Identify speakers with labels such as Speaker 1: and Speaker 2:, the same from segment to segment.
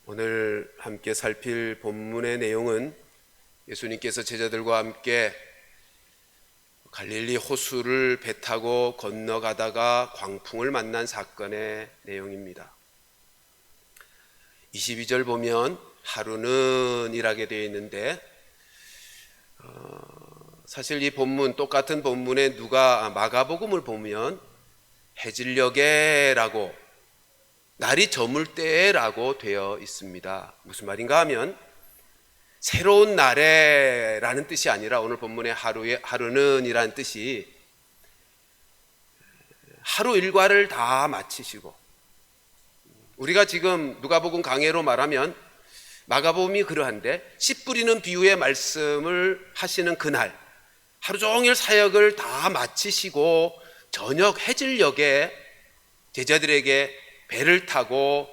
Speaker 1: 오늘 함께 살필 본문의 내용은 예수님께서 제자들과 함께 갈릴리 호수를 배 타고 건너가다가 광풍을 만난 사건의 내용입니다. 22절 보면 하루는 이라게 되어 있는데 사실 이 본문, 똑같은 본문에 마가복음을 보면 해질녘에라고, 날이 저물 때라고 되어 있습니다. 무슨 말인가 하면 새로운 날에라는 뜻이 아니라 오늘 본문의 하루는 이라는 뜻이 하루 일과를 다 마치시고, 우리가 지금 누가복음 강해로 말하면 마가복음이 그러한데 씨 뿌리는 비유의 말씀을 하시는 그날 하루 종일 사역을 다 마치시고 저녁 해질녘에 제자들에게 배를 타고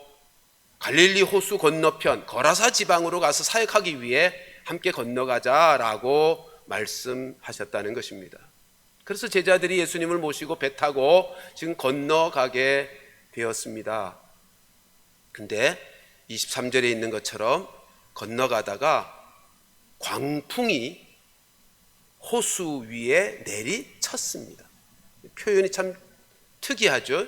Speaker 1: 갈릴리 호수 건너편 거라사 지방으로 가서 사역하기 위해 함께 건너가자라고 말씀하셨다는 것입니다. 그래서 제자들이 예수님을 모시고 배 타고 지금 건너가게 되었습니다. 근데 23절에 있는 것처럼 건너가다가 광풍이 호수 위에 내리쳤습니다. 표현이 참 특이하죠.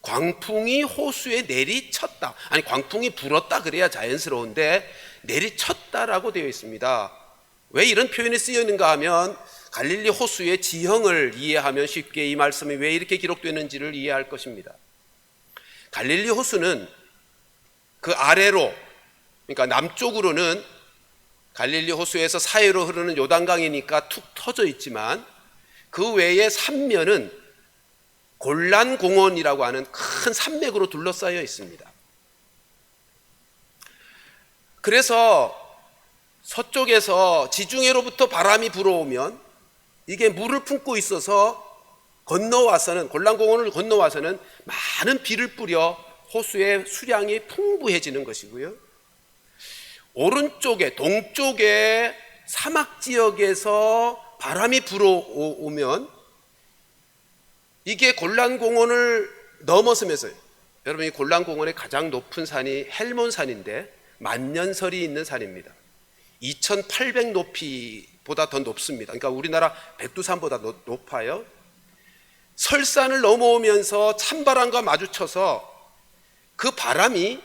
Speaker 1: 광풍이 호수에 내리쳤다. 아니, 광풍이 불었다 그래야 자연스러운데 내리쳤다라고 되어 있습니다. 왜 이런 표현이 쓰여있는가 하면 갈릴리 호수의 지형을 이해하면 쉽게 이 말씀이 왜 이렇게 기록되는지를 이해할 것입니다. 갈릴리 호수는 그 아래로, 그러니까 남쪽으로는 갈릴리 호수에서 사해로 흐르는 요단강이니까 툭 터져 있지만 그 외에 삼면은 골란 공원이라고 하는 큰 산맥으로 둘러싸여 있습니다. 그래서 서쪽에서 지중해로부터 바람이 불어오면 이게 물을 품고 있어서 건너와서는, 골란 공원을 건너와서는 많은 비를 뿌려 호수의 수량이 풍부해지는 것이고요. 오른쪽에, 동쪽에 사막 지역에서 바람이 불어오면 이게 골란공원을 넘어서면서, 여러분 이 골란공원의 가장 높은 산이 헬몬산인데 만년설이 있는 산입니다. 2800 높이보다 더 높습니다. 그러니까 우리나라 백두산보다 높아요. 설산을 넘어오면서 찬바람과 마주쳐서 그 바람이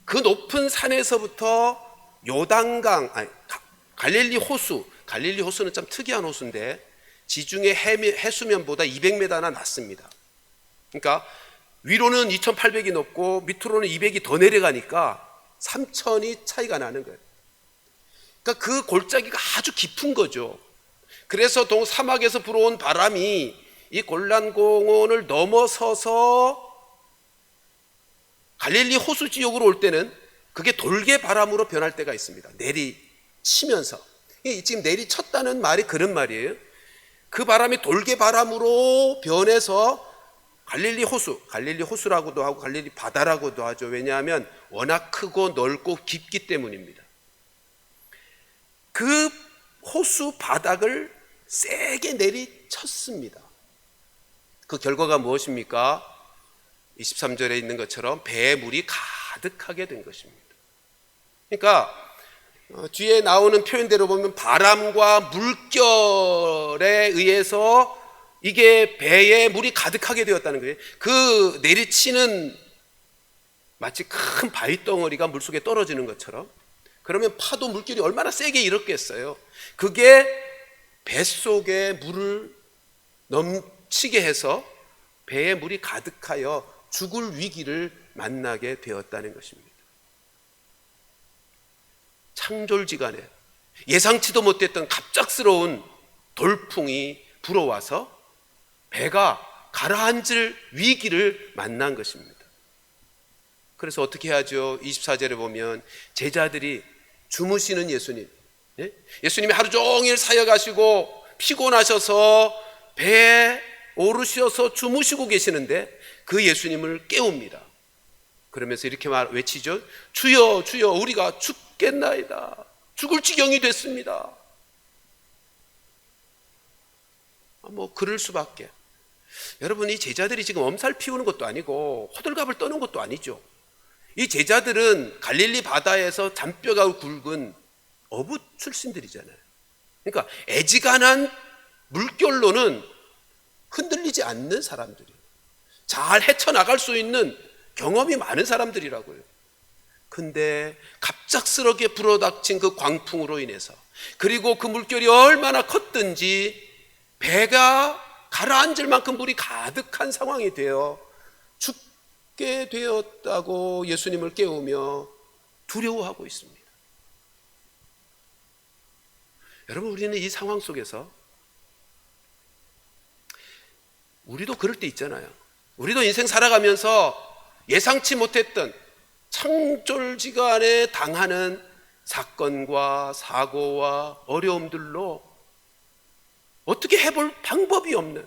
Speaker 1: 그 높은 산에서부터 요단강, 갈릴리 호수는 참 특이한 호수인데 지중해 해수면보다 200m나 낮습니다. 그러니까 위로는 2800이 높고 밑으로는 200이 더 내려가니까 3000이 차이가 나는 거예요. 그러니까 그 골짜기가 아주 깊은 거죠. 그래서 동사막에서 불어온 바람이 이 골란공원을 넘어서서 갈릴리 호수 지역으로 올 때는 그게 돌개 바람으로 변할 때가 있습니다. 내리치면서. 지금 내리쳤다는 말이 그런 말이에요. 그 바람이 돌개 바람으로 변해서 갈릴리 호수라고도 하고 갈릴리 바다라고도 하죠. 왜냐하면 워낙 크고 넓고 깊기 때문입니다. 그 호수 바닥을 세게 내리쳤습니다. 그 결과가 무엇입니까? 23절에 있는 것처럼 배에 물이 가득하게 된 것입니다. 그러니까 뒤에 나오는 표현대로 보면 바람과 물결에 의해서 이게 배에 물이 가득하게 되었다는 거예요. 그 내리치는 마치 큰 바위 덩어리가 물속에 떨어지는 것처럼, 그러면 파도 물결이 얼마나 세게 일었겠어요. 그게 뱃속에 물을 넘치게 해서 배에 물이 가득하여 죽을 위기를 만나게 되었다는 것입니다. 창졸지간에 예상치도 못했던 갑작스러운 돌풍이 불어와서 배가 가라앉을 위기를 만난 것입니다. 그래서 어떻게 하죠? 24절에 보면 제자들이 주무시는 예수님이 하루 종일 사역하시고 피곤하셔서 배에 오르셔서 주무시고 계시는데 그 예수님을 깨웁니다. 그러면서 이렇게 외치죠. 주여 주여 우리가 죽겠나이다. 죽을 지경이 됐습니다. 뭐 그럴 수밖에. 여러분, 이 제자들이 지금 엄살 피우는 것도 아니고 호들갑을 떠는 것도 아니죠. 이 제자들은 갈릴리 바다에서 잔뼈가 굵은 어부 출신들이잖아요. 그러니까 애지간한 물결로는 흔들리지 않는 사람들이에요. 잘 헤쳐나갈 수 있는 경험이 많은 사람들이라고요. 근데 갑작스럽게 불어닥친 그 광풍으로 인해서, 그리고 그 물결이 얼마나 컸든지 배가 가라앉을 만큼 물이 가득한 상황이 되어 죽게 되었다고 예수님을 깨우며 두려워하고 있습니다. 여러분, 우리는 이 상황 속에서 우리도 그럴 때 있잖아요. 우리도 인생 살아가면서 예상치 못했던 창졸지간에 당하는 사건과 사고와 어려움들로 어떻게 해볼 방법이 없는,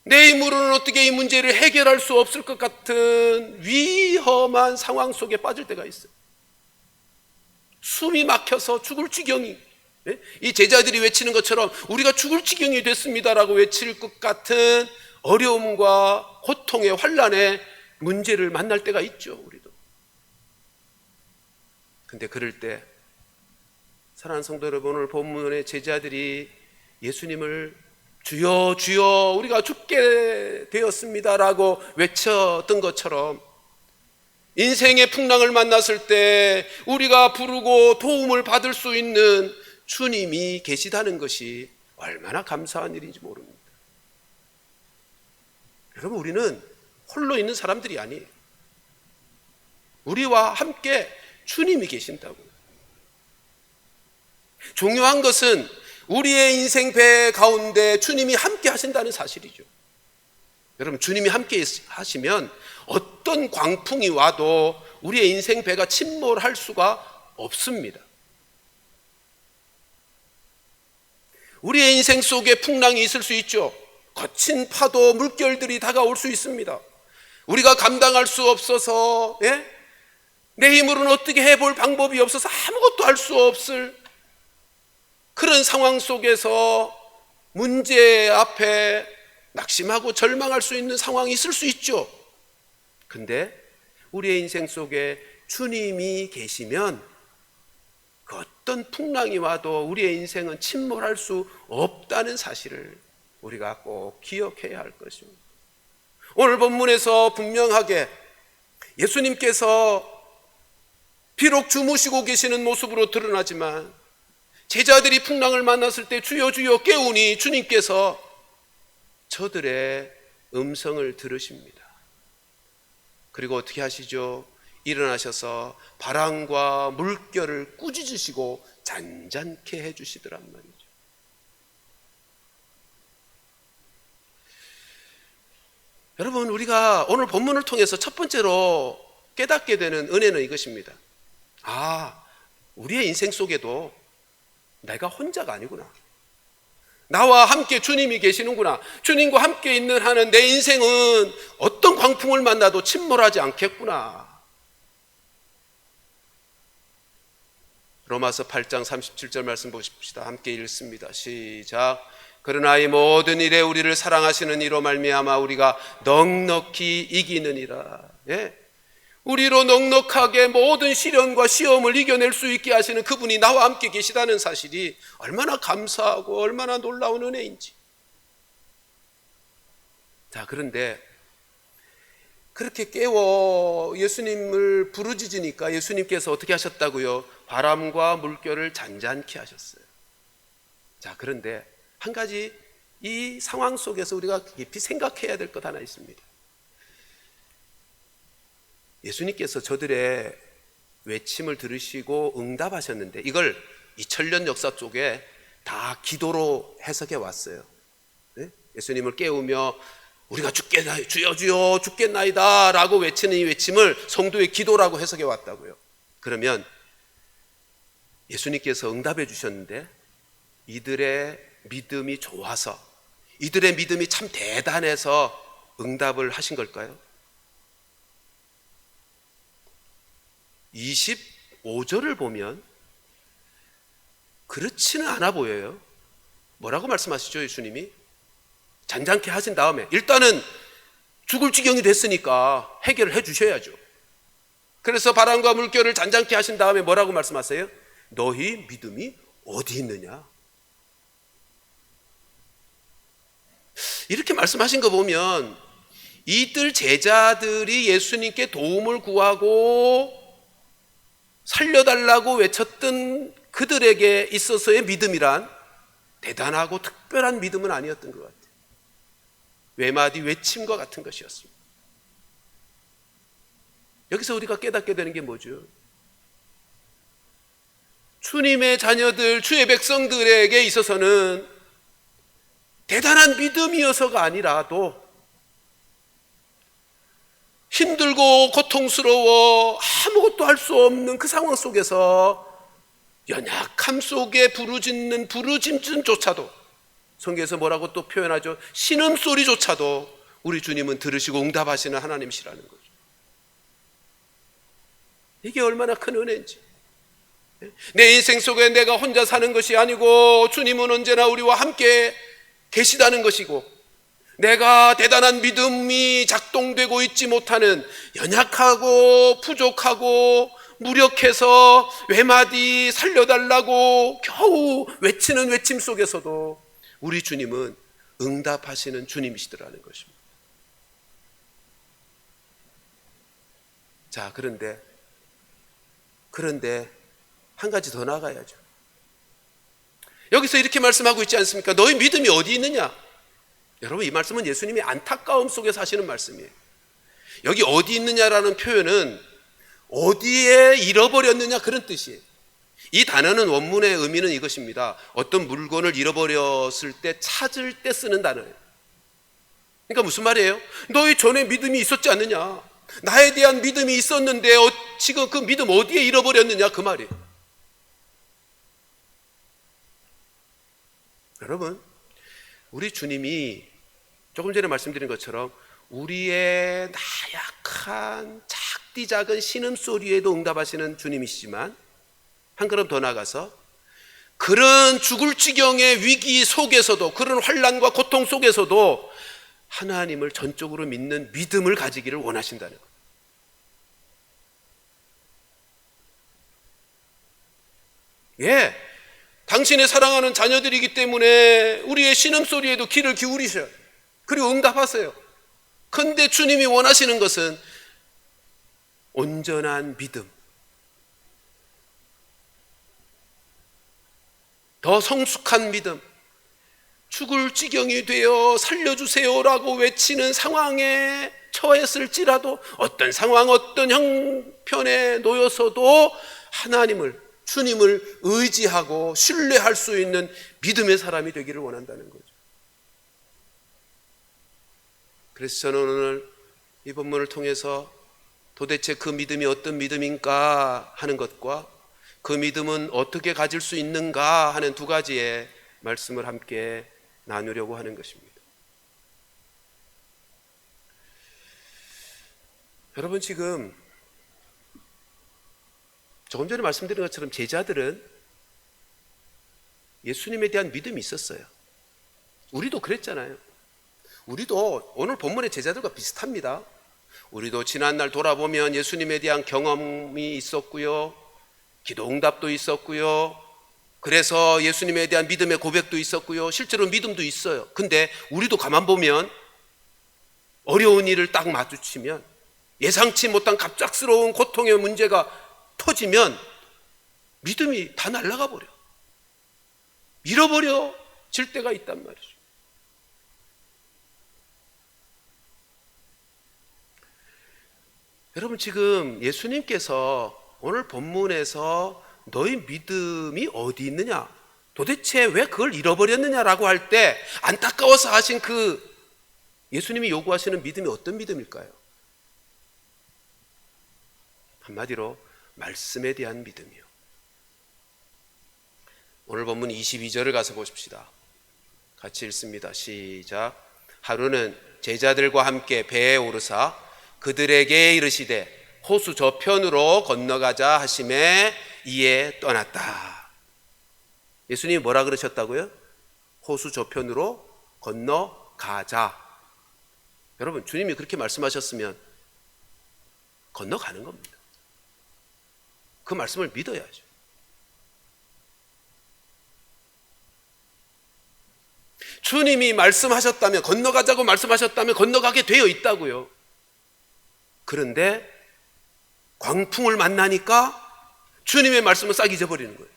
Speaker 1: 내 힘으로는 어떻게 이 문제를 해결할 수 없을 것 같은 위험한 상황 속에 빠질 때가 있어요. 숨이 막혀서 죽을 지경이, 이 제자들이 외치는 것처럼 우리가 죽을 지경이 됐습니다라고 외칠 것 같은 어려움과 고통의 환난의 문제를 만날 때가 있죠, 우리도. 근데 그럴 때 사랑하는 성도 여러분, 오늘 본문의 제자들이 예수님을 주여 주여 우리가 죽게 되었습니다라고 외쳤던 것처럼, 인생의 풍랑을 만났을 때 우리가 부르고 도움을 받을 수 있는 주님이 계시다는 것이 얼마나 감사한 일인지 모릅니다. 여러분, 우리는 홀로 있는 사람들이 아니에요. 우리와 함께 주님이 계신다고. 중요한 것은 우리의 인생 배 가운데 주님이 함께 하신다는 사실이죠. 여러분, 주님이 함께 하시면 어떤 광풍이 와도 우리의 인생 배가 침몰할 수가 없습니다. 우리의 인생 속에 풍랑이 있을 수 있죠. 거친 파도, 물결들이 다가올 수 있습니다. 우리가 감당할 수 없어서, 내 힘으로는 어떻게 해볼 방법이 없어서 아무것도 할 수 없을 그런 상황 속에서 문제 앞에 낙심하고 절망할 수 있는 상황이 있을 수 있죠. 근데 우리의 인생 속에 주님이 계시면 그 어떤 풍랑이 와도 우리의 인생은 침몰할 수 없다는 사실을 우리가 꼭 기억해야 할 것입니다. 오늘 본문에서 분명하게 예수님께서 비록 주무시고 계시는 모습으로 드러나지만 제자들이 풍랑을 만났을 때 주여 주여 깨우니 주님께서 저들의 음성을 들으십니다. 그리고 어떻게 하시죠? 일어나셔서 바람과 물결을 꾸짖으시고 잔잔케 해주시더란 말이죠. 여러분, 우리가 오늘 본문을 통해서 첫 번째로 깨닫게 되는 은혜는 이것입니다. 우리의 인생 속에도 내가 혼자가 아니구나. 나와 함께 주님이 계시는구나. 주님과 함께 있는 한은 내 인생은 어떤 광풍을 만나도 침몰하지 않겠구나. 로마서 8장 37절 말씀 보십시다. 함께 읽습니다. 시작. 그러나 이 모든 일에 우리를 사랑하시는 이로 말미암아 우리가 넉넉히 이기느니라. 우리로 넉넉하게 모든 시련과 시험을 이겨낼 수 있게 하시는 그분이 나와 함께 계시다는 사실이 얼마나 감사하고 얼마나 놀라운 은혜인지. 자, 그런데 그렇게 깨워 예수님을 부르짖으니까 예수님께서 어떻게 하셨다고요? 바람과 물결을 잔잔케 하셨어요. 자, 그런데 한 가지 이 상황 속에서 우리가 깊이 생각해야 될 것 하나 있습니다. 예수님께서 저들의 외침을 들으시고 응답하셨는데 이걸 2000년 역사 쪽에 다 기도로 해석해 왔어요. 예수님을 깨우며 우리가 죽겠나이다, 주여 주여 죽겠나이다 라고 외치는 이 외침을 성도의 기도라고 해석해 왔다고요. 그러면 예수님께서 응답해 주셨는데 이들의 믿음이 좋아서, 이들의 믿음이 참 대단해서 응답을 하신 걸까요? 25절을 보면 그렇지는 않아 보여요. 뭐라고 말씀하시죠, 예수님이? 잔잔케 하신 다음에 일단은 죽을 지경이 됐으니까 해결을 해 주셔야죠. 그래서 바람과 물결을 잔잔케 하신 다음에 뭐라고 말씀하세요? 너희 믿음이 어디 있느냐? 이렇게 말씀하신 거 보면 이들 제자들이 예수님께 도움을 구하고 살려달라고 외쳤던 그들에게 있어서의 믿음이란 대단하고 특별한 믿음은 아니었던 것 같아요. 외마디 외침과 같은 것이었습니다. 여기서 우리가 깨닫게 되는 게 뭐죠? 주님의 자녀들, 주의 백성들에게 있어서는 대단한 믿음이어서가 아니라도 힘들고 고통스러워 아무것도 할 수 없는 그 상황 속에서 연약함 속에 부르짖는 부르짖음조차도, 성경에서 뭐라고 또 표현하죠? 신음소리조차도 우리 주님은 들으시고 응답하시는 하나님이시라는 거죠. 이게 얼마나 큰 은혜인지. 내 인생 속에 내가 혼자 사는 것이 아니고 주님은 언제나 우리와 함께 계시다는 것이고, 내가 대단한 믿음이 작동되고 있지 못하는 연약하고 부족하고 무력해서 외마디 살려달라고 겨우 외치는 외침 속에서도 우리 주님은 응답하시는 주님이시더라는 것입니다. 자, 그런데 한 가지 더 나가야죠. 여기서 이렇게 말씀하고 있지 않습니까? 너희 믿음이 어디 있느냐? 여러분, 이 말씀은 예수님이 안타까움 속에서 하시는 말씀이에요. 여기 어디 있느냐라는 표현은 어디에 잃어버렸느냐 그런 뜻이에요. 이 단어는 원문의 의미는 이것입니다. 어떤 물건을 잃어버렸을 때 찾을 때 쓰는 단어예요. 그러니까 무슨 말이에요? 너희 전에 믿음이 있었지 않느냐? 나에 대한 믿음이 있었는데 지금 그 믿음 어디에 잃어버렸느냐 그 말이에요. 여러분, 우리 주님이 조금 전에 말씀드린 것처럼 우리의 나약한 작디 작은 신음소리에도 응답하시는 주님이시지만, 한 걸음 더 나가서 그런 죽을 지경의 위기 속에서도, 그런 환난과 고통 속에서도 하나님을 전적으로 믿는 믿음을 가지기를 원하신다는 거예요. 예, 당신의 사랑하는 자녀들이기 때문에 우리의 신음소리에도 귀를 기울이셔요. 그리고 응답하세요. 그런데 주님이 원하시는 것은 온전한 믿음, 더 성숙한 믿음, 죽을 지경이 되어 살려주세요라고 외치는 상황에 처했을지라도, 어떤 상황, 어떤 형편에 놓여서도 하나님을, 주님을 의지하고 신뢰할 수 있는 믿음의 사람이 되기를 원한다는 거죠. 그래서 저는 오늘 이 본문을 통해서 도대체 그 믿음이 어떤 믿음인가 하는 것과 그 믿음은 어떻게 가질 수 있는가 하는 두 가지의 말씀을 함께 나누려고 하는 것입니다. 여러분, 지금 조금 전에 말씀드린 것처럼 제자들은 예수님에 대한 믿음이 있었어요. 우리도 그랬잖아요. 우리도 오늘 본문의 제자들과 비슷합니다. 우리도 지난날 돌아보면 예수님에 대한 경험이 있었고요, 기도 응답도 있었고요, 그래서 예수님에 대한 믿음의 고백도 있었고요, 실제로 믿음도 있어요. 근데 우리도 가만 보면 어려운 일을 딱 마주치면, 예상치 못한 갑작스러운 고통의 문제가 터지면 믿음이 다 날아가 버려, 잃어버려질 때가 있단 말이죠. 여러분, 지금 예수님께서 오늘 본문에서 너희 믿음이 어디 있느냐, 도대체 왜 그걸 잃어버렸느냐라고 할 때 안타까워서 하신 그 예수님이 요구하시는 믿음이 어떤 믿음일까요? 한마디로 말씀에 대한 믿음이요. 오늘 본문 22절을 가서 보십시다. 같이 읽습니다. 시작. 하루는 제자들과 함께 배에 오르사 그들에게 이르시되 호수 저편으로 건너가자 하심에 이에 떠났다. 예수님이 뭐라 그러셨다고요? 호수 저편으로 건너가자. 여러분, 주님이 그렇게 말씀하셨으면 건너가는 겁니다. 그 말씀을 믿어야죠. 주님이 말씀하셨다면, 건너가자고 말씀하셨다면 건너가게 되어 있다고요. 그런데 광풍을 만나니까 주님의 말씀은 싹 잊어버리는 거예요.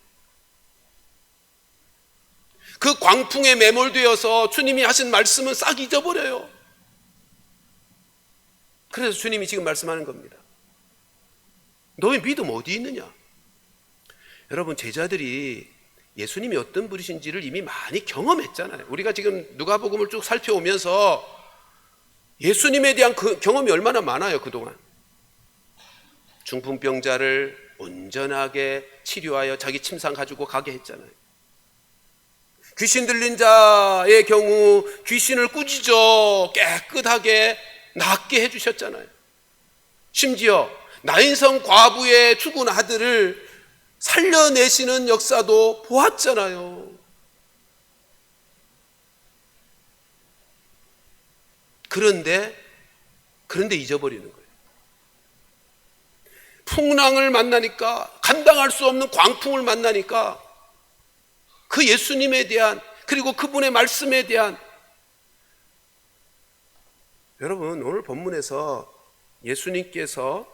Speaker 1: 그 광풍에 매몰되어서 주님이 하신 말씀은 싹 잊어버려요. 그래서 주님이 지금 말씀하는 겁니다. 너의 믿음 어디 있느냐? 여러분, 제자들이 예수님이 어떤 분이신지를 이미 많이 경험했잖아요. 우리가 지금 누가복음을 쭉 살펴오면서 예수님에 대한 그 경험이 얼마나 많아요. 그동안 중풍병자를 온전하게 치료하여 자기 침상 가지고 가게 했잖아요. 귀신 들린 자의 경우 귀신을 꾸짖어 깨끗하게 낫게 해주셨잖아요. 심지어 나인성 과부의 죽은 아들을 살려내시는 역사도 보았잖아요. 그런데 잊어버리는 거예요. 풍랑을 만나니까, 감당할 수 없는 광풍을 만나니까 그 예수님에 대한, 그리고 그분의 말씀에 대한, 여러분, 오늘 본문에서 예수님께서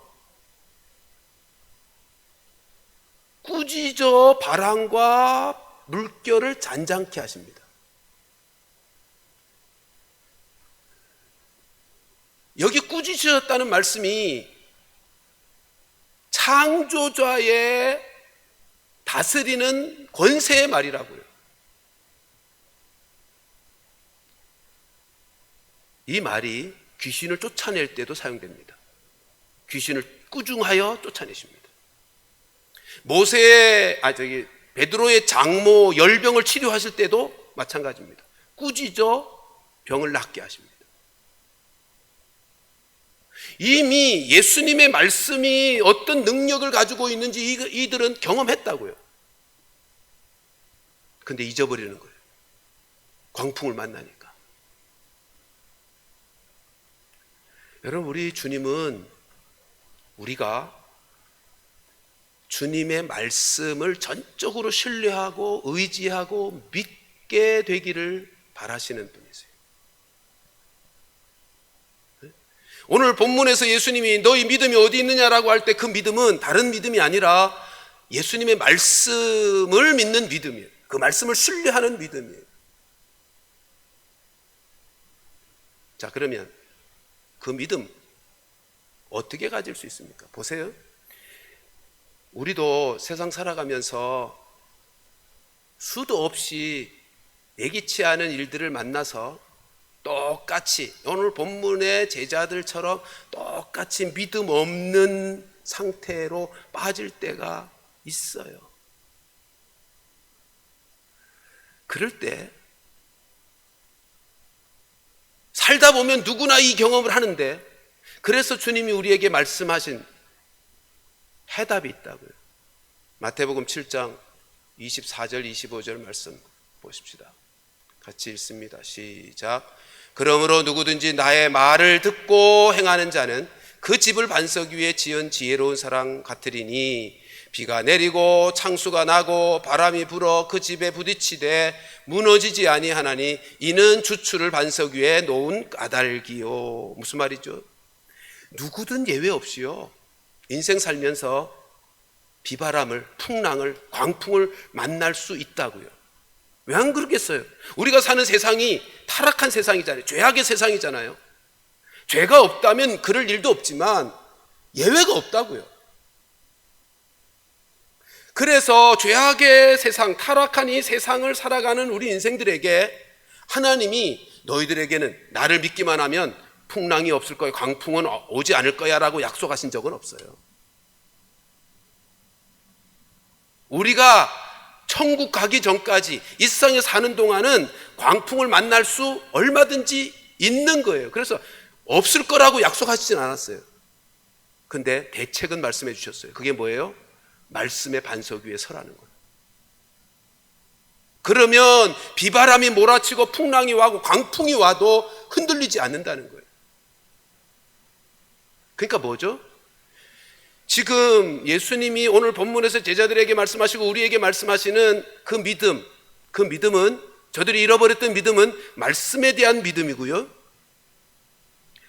Speaker 1: 꾸짖어 바람과 물결을 잔잔케 하십니다. 여기 꾸짖으셨다는 말씀이 창조자의 다스리는 권세의 말이라고요. 이 말이 귀신을 쫓아낼 때도 사용됩니다. 귀신을 꾸중하여 쫓아내십니다. 베드로의 장모 열병을 치료하실 때도 마찬가지입니다. 꾸짖어 병을 낫게 하십니다. 이미 예수님의 말씀이 어떤 능력을 가지고 있는지 이들은 경험했다고요. 근데 잊어버리는 거예요. 광풍을 만나니까. 여러분, 우리 주님은 우리가 주님의 말씀을 전적으로 신뢰하고 의지하고 믿게 되기를 바라시는 분이세요. 오늘 본문에서 예수님이 너희 믿음이 어디 있느냐라고 할 때 그 믿음은 다른 믿음이 아니라 예수님의 말씀을 믿는 믿음이에요. 그 말씀을 신뢰하는 믿음이에요. 자, 그러면 그 믿음 어떻게 가질 수 있습니까? 보세요. 우리도 세상 살아가면서 수도 없이 예기치 않은 일들을 만나서 똑같이 오늘 본문의 제자들처럼 똑같이 믿음 없는 상태로 빠질 때가 있어요. 그럴 때 살다 보면 누구나 이 경험을 하는데, 그래서 주님이 우리에게 말씀하신 해답이 있다고요. 마태복음 7장 24절 25절 말씀 보십시다. 같이 읽습니다. 시작. 그러므로 누구든지 나의 말을 듣고 행하는 자는 그 집을 반석 위에 지은 지혜로운 사람 같으리니 비가 내리고 창수가 나고 바람이 불어 그 집에 부딪히되 무너지지 아니하나니 이는 주추를 반석 위에 놓은 까닭이요. 무슨 말이죠? 누구든 예외 없이요, 인생 살면서 비바람을, 풍랑을, 광풍을 만날 수 있다고요. 왜 안 그러겠어요? 우리가 사는 세상이 타락한 세상이잖아요. 죄악의 세상이잖아요. 죄가 없다면 그럴 일도 없지만 예외가 없다고요. 그래서 죄악의 세상, 타락한 이 세상을 살아가는 우리 인생들에게 하나님이 너희들에게는 나를 믿기만 하면 풍랑이 없을 거야, 광풍은 오지 않을 거야 라고 약속하신 적은 없어요. 우리가 천국 가기 전까지 이 세상에 사는 동안은 광풍을 만날 수 얼마든지 있는 거예요. 그래서 없을 거라고 약속하시진 않았어요. 근데 대책은 말씀해 주셨어요. 그게 뭐예요? 말씀의 반석 위에 서라는 거예요. 그러면 비바람이 몰아치고 풍랑이 와고 광풍이 와도 흔들리지 않는다는 거예요. 그러니까 뭐죠? 지금 예수님이 오늘 본문에서 제자들에게 말씀하시고 우리에게 말씀하시는 그 믿음은 저들이 잃어버렸던 믿음은 말씀에 대한 믿음이고요.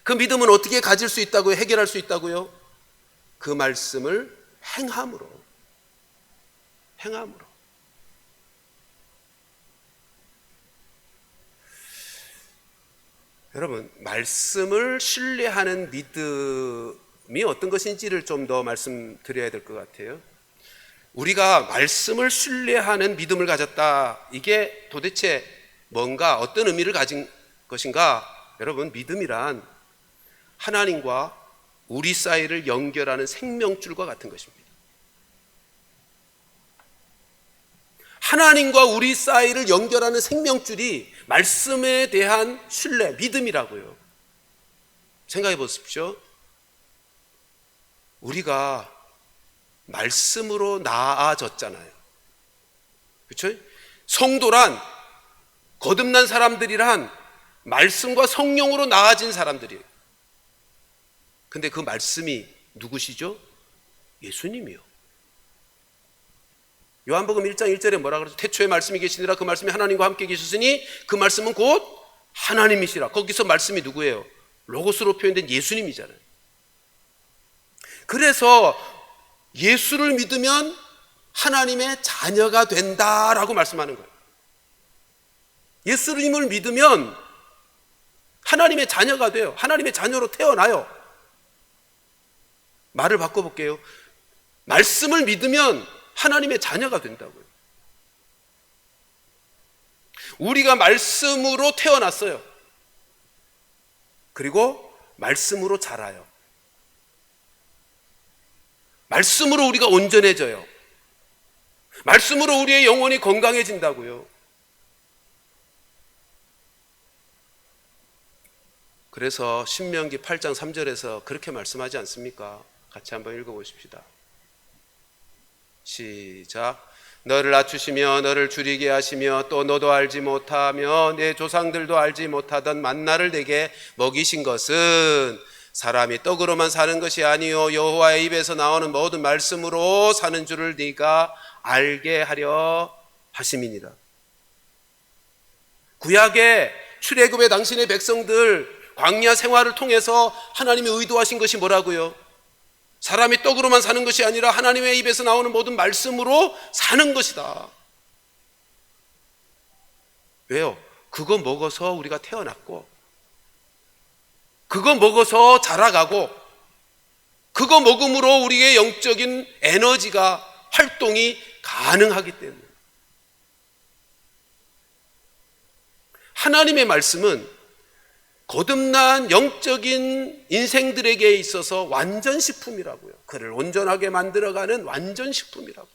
Speaker 1: 그 믿음은 어떻게 가질 수 있다고요? 해결할 수 있다고요? 그 말씀을 행함으로. 여러분, 말씀을 신뢰하는 믿음이 어떤 것인지를 좀 더 말씀드려야 될 것 같아요. 우리가 말씀을 신뢰하는 믿음을 가졌다. 이게 도대체 뭔가 어떤 의미를 가진 것인가? 여러분, 믿음이란 하나님과 우리 사이를 연결하는 생명줄과 같은 것입니다. 하나님과 우리 사이를 연결하는 생명줄이 말씀에 대한 신뢰, 믿음이라고요. 생각해 보십시오. 우리가 말씀으로 나아졌잖아요. 그렇죠? 성도란, 거듭난 사람들이란 말씀과 성령으로 나아진 사람들이에요. 근데 그 말씀이 누구시죠? 예수님이요. 요한복음 1장 1절에 뭐라 그러죠? 태초에 말씀이 계시니라. 그 말씀이 하나님과 함께 계셨으니 그 말씀은 곧 하나님이시라. 거기서 말씀이 누구예요? 로고스로 표현된 예수님이잖아요. 그래서 예수를 믿으면 하나님의 자녀가 된다라고 말씀하는 거예요. 예수님을 믿으면 하나님의 자녀가 돼요. 하나님의 자녀로 태어나요. 말을 바꿔볼게요. 말씀을 믿으면 하나님의 자녀가 된다고요. 우리가 말씀으로 태어났어요. 그리고 말씀으로 자라요. 말씀으로 우리가 온전해져요. 말씀으로 우리의 영혼이 건강해진다고요. 그래서 신명기 8장 3절에서 그렇게 말씀하지 않습니까? 같이 한번 읽어보십시다. 시작. 너를 낮추시며 너를 줄이게 하시며 또 너도 알지 못하며 내 조상들도 알지 못하던 만나를 내게 먹이신 것은 사람이 떡으로만 사는 것이 아니요 여호와의 입에서 나오는 모든 말씀으로 사는 줄을 네가 알게 하려 하심이니라. 구약의 출애굽의 당신의 백성들 광야 생활을 통해서 하나님이 의도하신 것이 뭐라고요? 사람이 떡으로만 사는 것이 아니라 하나님의 입에서 나오는 모든 말씀으로 사는 것이다. 왜요? 그거 먹어서 우리가 태어났고, 그거 먹어서 자라가고, 그거 먹음으로 우리의 영적인 에너지가 활동이 가능하기 때문에 하나님의 말씀은 거듭난 영적인 인생들에게 있어서 완전식품이라고요. 그를 온전하게 만들어가는 완전식품이라고.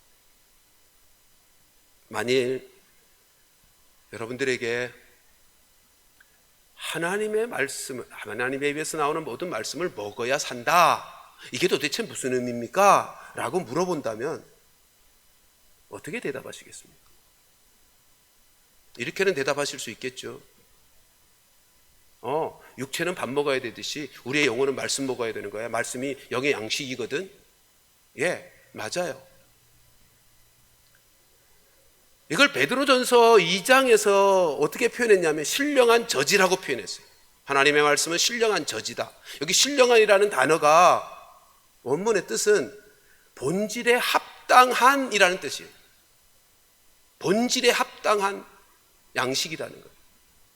Speaker 1: 만일 여러분들에게 하나님의 말씀, 하나님의 입에서 나오는 모든 말씀을 먹어야 산다, 이게 도대체 무슨 의미입니까? 라고 물어본다면 어떻게 대답하시겠습니까? 이렇게는 대답하실 수 있겠죠. 육체는 밥 먹어야 되듯이 우리의 영혼은 말씀 먹어야 되는 거야. 말씀이 영의 양식이거든. 예, 맞아요. 이걸 베드로전서 2장에서 어떻게 표현했냐면 신령한 저지라고 표현했어요. 하나님의 말씀은 신령한 저지다. 여기 신령한이라는 단어가 원문의 뜻은 본질에 합당한이라는 뜻이에요. 본질에 합당한 양식이라는 거예요.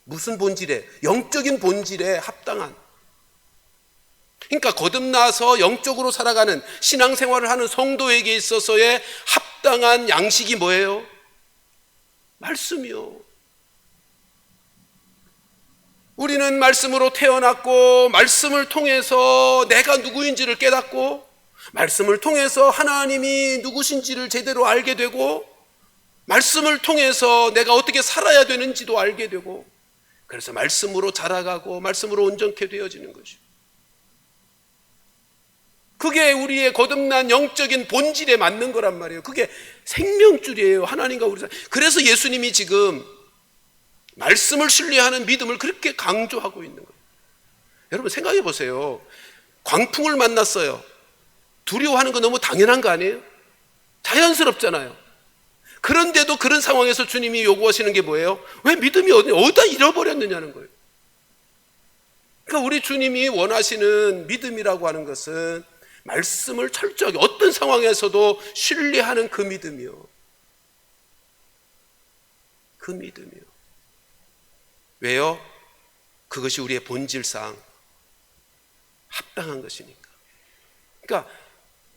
Speaker 1: 무슨 본질에? 영적인 본질에 합당한. 그러니까 거듭나서 영적으로 살아가는 신앙생활을 하는 성도에게 있어서의 합당한 양식이 뭐예요? 말씀이요. 우리는 말씀으로 태어났고 말씀을 통해서 내가 누구인지를 깨닫고 말씀을 통해서 하나님이 누구신지를 제대로 알게 되고 말씀을 통해서 내가 어떻게 살아야 되는지도 알게 되고 그래서 말씀으로 자라가고 말씀으로 온전케 되어지는 것이죠. 그게 우리의 거듭난 영적인 본질에 맞는 거란 말이에요. 그게 생명줄이에요. 하나님과 우리 사이. 그래서 예수님이 지금 말씀을 신뢰하는 믿음을 그렇게 강조하고 있는 거예요. 여러분 생각해 보세요. 광풍을 만났어요. 두려워하는 거 너무 당연한 거 아니에요? 자연스럽잖아요. 그런데도 그런 상황에서 주님이 요구하시는 게 뭐예요? 왜 믿음이 어디다 잃어버렸느냐는 거예요. 그러니까 우리 주님이 원하시는 믿음이라고 하는 것은 말씀을 철저하게 어떤 상황에서도 신뢰하는 그 믿음이요. 그 믿음이요. 왜요? 그것이 우리의 본질상 합당한 것이니까. 그러니까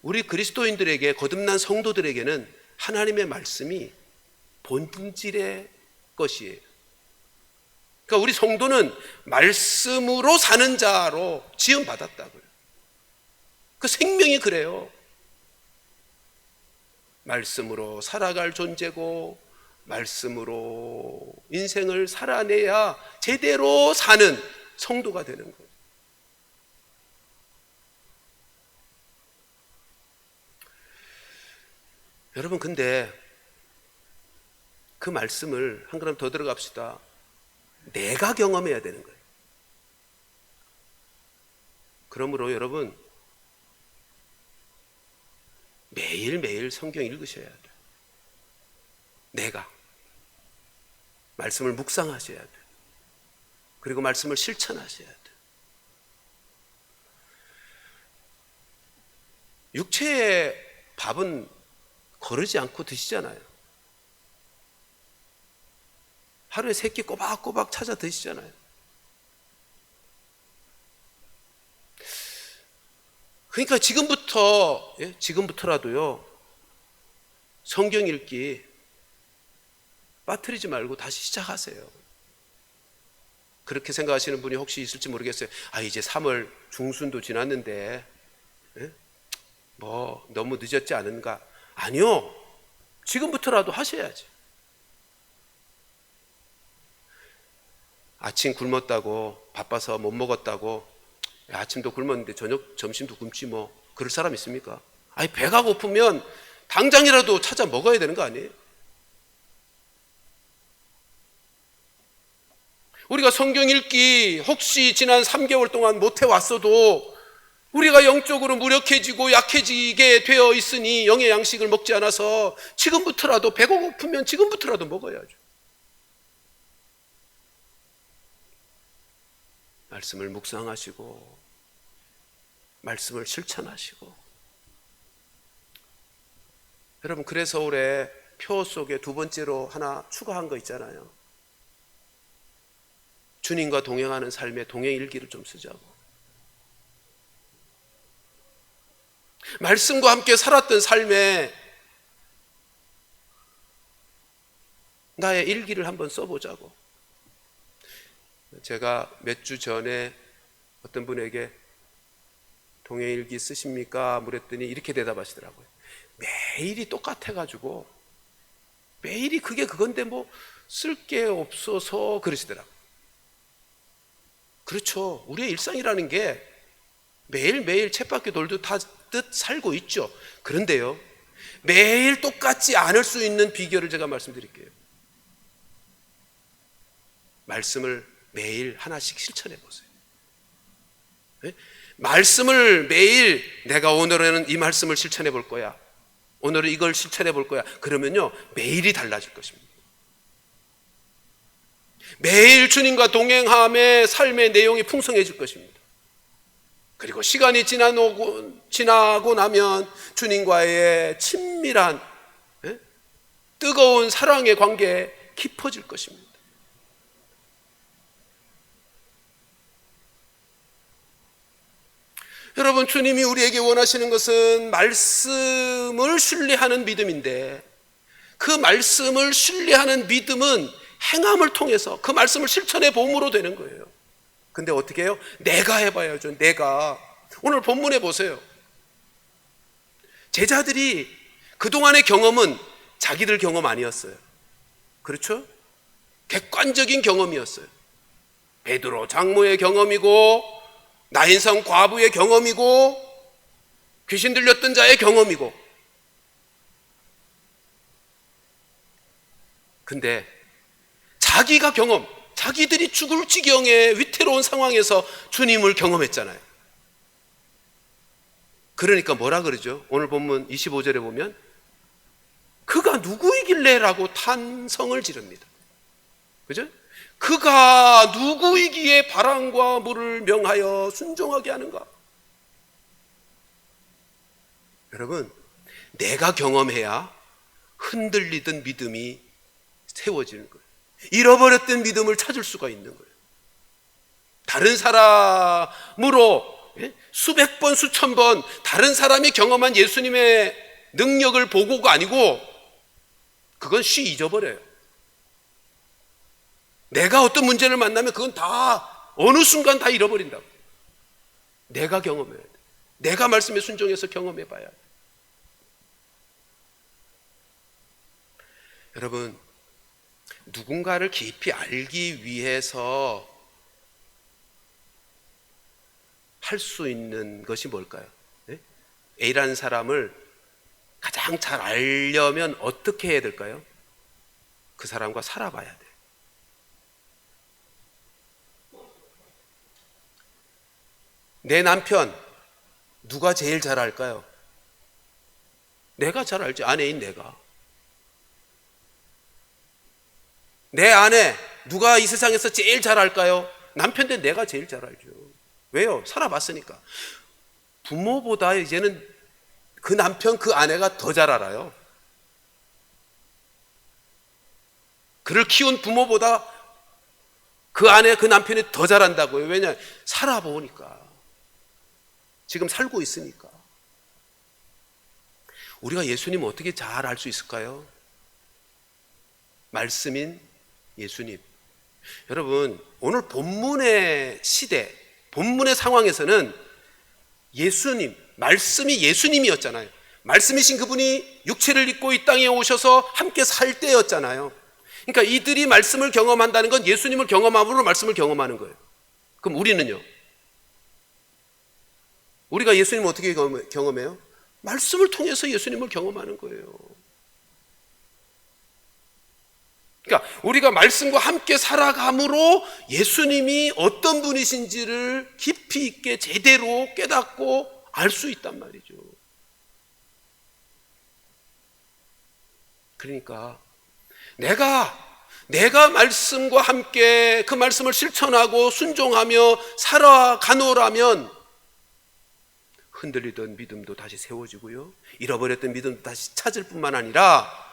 Speaker 1: 우리 그리스도인들에게, 거듭난 성도들에게는 하나님의 말씀이 본질의 것이에요. 그러니까 우리 성도는 말씀으로 사는 자로 지음받았다고요. 그 생명이 그래요. 말씀으로 살아갈 존재고 말씀으로 인생을 살아내야 제대로 사는 성도가 되는 거예요. 여러분, 근데 그 말씀을 한 걸음 더 들어갑시다. 내가 경험해야 되는 거예요. 그러므로 여러분, 매일매일 성경 읽으셔야 돼요. 내가 말씀을 묵상하셔야 돼요. 그리고 말씀을 실천하셔야 돼요. 육체의 밥은 거르지 않고 드시잖아요. 하루에 3끼 꼬박꼬박 찾아 드시잖아요. 그러니까 지금부터라도요, 성경 읽기 빠뜨리지 말고 다시 시작하세요. 그렇게 생각하시는 분이 혹시 있을지 모르겠어요. 이제 3월 중순도 지났는데 뭐 너무 늦었지 않은가? 아니요, 지금부터라도 하셔야지. 아침 굶었다고, 바빠서 못 먹었다고, 아침도 굶었는데 점심도 굶지 뭐, 그럴 사람 있습니까? 배가 고프면 당장이라도 찾아 먹어야 되는 거 아니에요? 우리가 성경 읽기 혹시 지난 3개월 동안 못 해왔어도 우리가 영적으로 무력해지고 약해지게 되어 있으니 영의 양식을 먹지 않아서 지금부터라도, 배가 고프면 지금부터라도 먹어야죠. 말씀을 묵상하시고 말씀을 실천하시고. 여러분, 그래서 올해 표 속에 두 번째로 하나 추가한 거 있잖아요. 주님과 동행하는 삶의 동행일기를 좀 쓰자고. 말씀과 함께 살았던 삶에 나의 일기를 한번 써보자고. 제가 몇 주 전에 어떤 분에게 동행일기 쓰십니까? 물었더니 이렇게 대답하시더라고요. 매일이 똑같아가지고 매일이 그게 그건데 뭐 쓸 게 없어서 그러시더라고요. 그렇죠. 우리의 일상이라는 게 매일매일 쳇바퀴 돌듯 살고 있죠. 그런데요, 매일 똑같지 않을 수 있는 비결을 제가 말씀드릴게요. 말씀을 매일 하나씩 실천해 보세요. 네? 말씀을 매일, 내가 오늘은 이 말씀을 실천해 볼 거야, 오늘은 이걸 실천해 볼 거야, 그러면요 매일이 달라질 것입니다. 매일 주님과 동행함의 삶의 내용이 풍성해질 것입니다. 그리고 시간이 지나고 나면 주님과의 친밀한 뜨거운 사랑의 관계에 깊어질 것입니다. 여러분, 주님이 우리에게 원하시는 것은 말씀을 신뢰하는 믿음인데, 그 말씀을 신뢰하는 믿음은 행함을 통해서 그 말씀을 실천해 봄으로 되는 거예요. 근데 어떻게 해요? 내가 해봐야죠. 내가. 오늘 본문에 보세요. 제자들이 그동안의 경험은 자기들 경험 아니었어요. 그렇죠? 객관적인 경험이었어요. 베드로 장모의 경험이고, 나인성 과부의 경험이고, 귀신 들렸던 자의 경험이고. 근데 자기가 자기들이 죽을 지경의 위태로운 상황에서 주님을 경험했잖아요. 그러니까 뭐라 그러죠? 오늘 본문 25절에 보면 그가 누구이길래 라고 탄성을 지릅니다. 그죠? 그가 누구이기에 바람과 물을 명하여 순종하게 하는가? 여러분, 내가 경험해야 흔들리던 믿음이 세워지는 거예요. 잃어버렸던 믿음을 찾을 수가 있는 거예요. 다른 사람으로 수백 번, 수천 번 다른 사람이 경험한 예수님의 능력을 보고가 아니고 그건 쉬 잊어버려요. 내가 어떤 문제를 만나면 그건 다 어느 순간 다 잃어버린다고. 내가 경험해야 돼. 내가 말씀에 순종해서 경험해 봐야 돼. 여러분, 누군가를 깊이 알기 위해서 할 수 있는 것이 뭘까요? 네? A라는 사람을 가장 잘 알려면 어떻게 해야 될까요? 그 사람과 살아봐야 돼. 내 남편 누가 제일 잘 알까요? 내가 잘 알지. 아내인 내가. 내 아내 누가 이 세상에서 제일 잘 알까요? 남편인데 내가 제일 잘 알죠. 왜요? 살아봤으니까. 부모보다 이제는 그 남편, 그 아내가 더 잘 알아요. 그를 키운 부모보다 그 아내, 그 남편이 더 잘한다고요. 왜냐? 살아보니까. 지금 살고 있으니까. 우리가 예수님 어떻게 잘 알 수 있을까요? 말씀인 예수님. 여러분, 오늘 본문의 시대, 본문의 상황에서는 예수님, 말씀이 예수님이었잖아요. 말씀이신 그분이 육체를 입고 이 땅에 오셔서 함께 살 때였잖아요. 그러니까 이들이 말씀을 경험한다는 건 예수님을 경험함으로 말씀을 경험하는 거예요. 그럼 우리는요? 우리가 예수님을 어떻게 경험해요? 말씀을 통해서 예수님을 경험하는 거예요. 그러니까 우리가 말씀과 함께 살아감으로 예수님이 어떤 분이신지를 깊이 있게 제대로 깨닫고 알 수 있단 말이죠. 그러니까 내가 말씀과 함께 그 말씀을 실천하고 순종하며 살아가노라면 흔들리던 믿음도 다시 세워지고요, 잃어버렸던 믿음도 다시 찾을 뿐만 아니라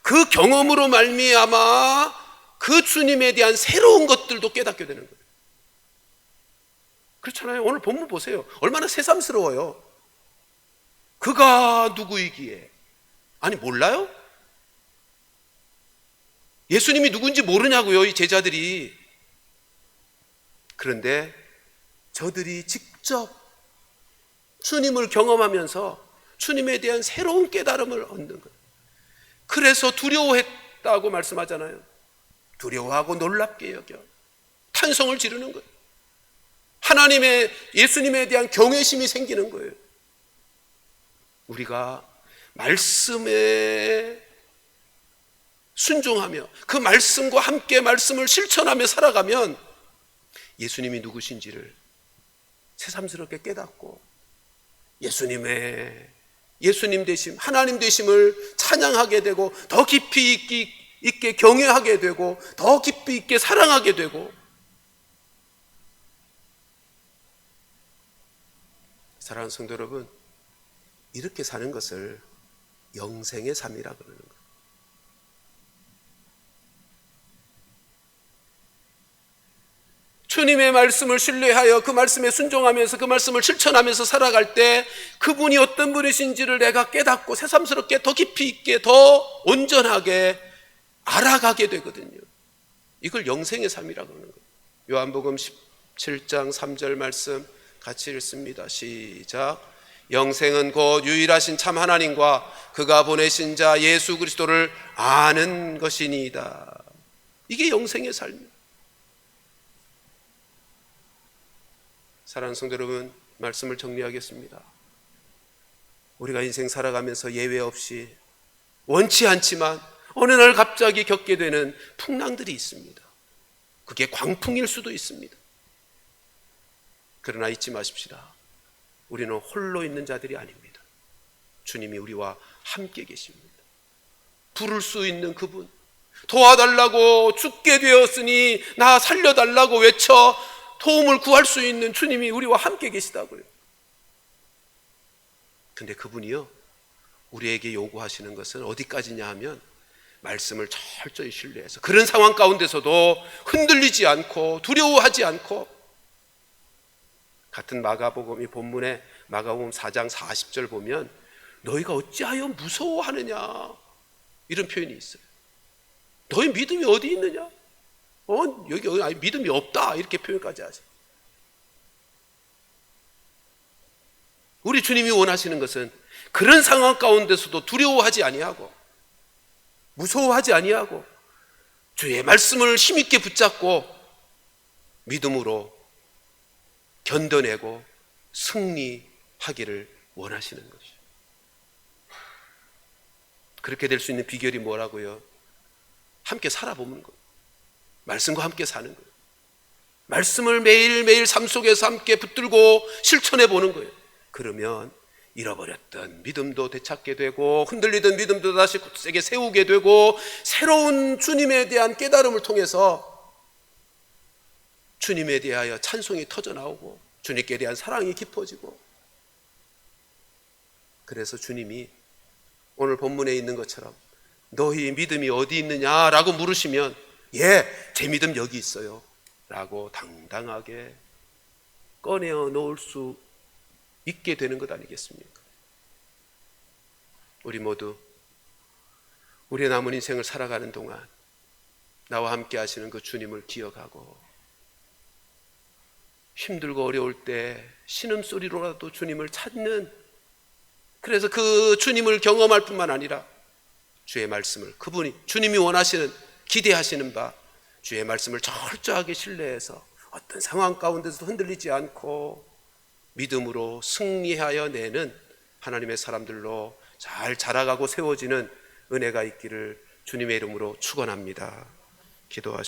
Speaker 1: 그 경험으로 말미암아 그 주님에 대한 새로운 것들도 깨닫게 되는 거예요. 그렇잖아요. 오늘 본문 보세요. 얼마나 새삼스러워요. 그가 누구이기에. 아니, 몰라요? 예수님이 누군지 모르냐고요, 이 제자들이. 그런데 저들이 직접 주님을 경험하면서 주님에 대한 새로운 깨달음을 얻는 거예요. 그래서 두려워했다고 말씀하잖아요. 두려워하고 놀랍게 여겨 탄성을 지르는 거예요. 하나님의, 예수님에 대한 경외심이 생기는 거예요. 우리가 말씀에 순종하며 그 말씀과 함께 말씀을 실천하며 살아가면 예수님이 누구신지를 새삼스럽게 깨닫고 예수님 되심, 하나님 되심을 찬양하게 되고 더 깊이 있게 경외하게 되고 더 깊이 있게 사랑하게 되고. 사랑하는 성도 여러분, 이렇게 사는 것을 영생의 삶이라 그러는 거예요. 주님의 말씀을 신뢰하여 그 말씀에 순종하면서 그 말씀을 실천하면서 살아갈 때 그분이 어떤 분이신지를 내가 깨닫고 새삼스럽게 더 깊이 있게 더 온전하게 알아가게 되거든요. 이걸 영생의 삶이라고 그러는 거예요. 요한복음 17장 3절 말씀 같이 읽습니다. 시작. 영생은 곧 유일하신 참 하나님과 그가 보내신 자 예수 그리스도를 아는 것이니이다. 이게 영생의 삶이에요. 사랑하는 성도 여러분, 말씀을 정리하겠습니다. 우리가 인생 살아가면서 예외 없이 원치 않지만 어느 날 갑자기 겪게 되는 풍랑들이 있습니다. 그게 광풍일 수도 있습니다. 그러나 잊지 마십시다. 우리는 홀로 있는 자들이 아닙니다. 주님이 우리와 함께 계십니다. 부를 수 있는 그분, 도와달라고 죽게 되었으니 나 살려달라고 외쳐 도움을 구할 수 있는 주님이 우리와 함께 계시다고요. 근데 그분이요, 우리에게 요구하시는 것은 어디까지냐 하면 말씀을 철저히 신뢰해서 그런 상황 가운데서도 흔들리지 않고 두려워하지 않고, 같은 마가복음 이 본문에 마가복음 4장 40절 보면 너희가 어찌하여 무서워하느냐 이런 표현이 있어요. 너희 믿음이 어디 있느냐? 여기 아니, 믿음이 없다 이렇게 표현까지 하죠. 우리 주님이 원하시는 것은 그런 상황 가운데서도 두려워하지 아니하고 무서워하지 아니하고 주의 말씀을 힘있게 붙잡고 믿음으로 견뎌내고 승리하기를 원하시는 것이죠. 그렇게 될 수 있는 비결이 뭐라고요? 함께 살아보는 거예요. 말씀과 함께 사는 거예요. 말씀을 매일매일 삶 속에서 함께 붙들고 실천해 보는 거예요. 그러면 잃어버렸던 믿음도 되찾게 되고 흔들리던 믿음도 다시 굳세게 세우게 되고 새로운 주님에 대한 깨달음을 통해서 주님에 대하여 찬송이 터져나오고 주님께 대한 사랑이 깊어지고, 그래서 주님이 오늘 본문에 있는 것처럼 너희 믿음이 어디 있느냐라고 물으시면 예, 제 믿음 여기 있어요 라고 당당하게 꺼내어 놓을 수 있게 되는 것 아니겠습니까? 우리 모두 우리의 남은 인생을 살아가는 동안 나와 함께 하시는 그 주님을 기억하고 힘들고 어려울 때 신음소리로라도 주님을 찾는, 그래서 그 주님을 경험할 뿐만 아니라 주의 말씀을, 그분이 주님이 원하시는 기대하시는 바 주의 말씀을 철저하게 신뢰해서 어떤 상황 가운데서도 흔들리지 않고 믿음으로 승리하여 내는 하나님의 사람들로 잘 자라가고 세워지는 은혜가 있기를 주님의 이름으로 축원합니다. 기도하시겠습니다.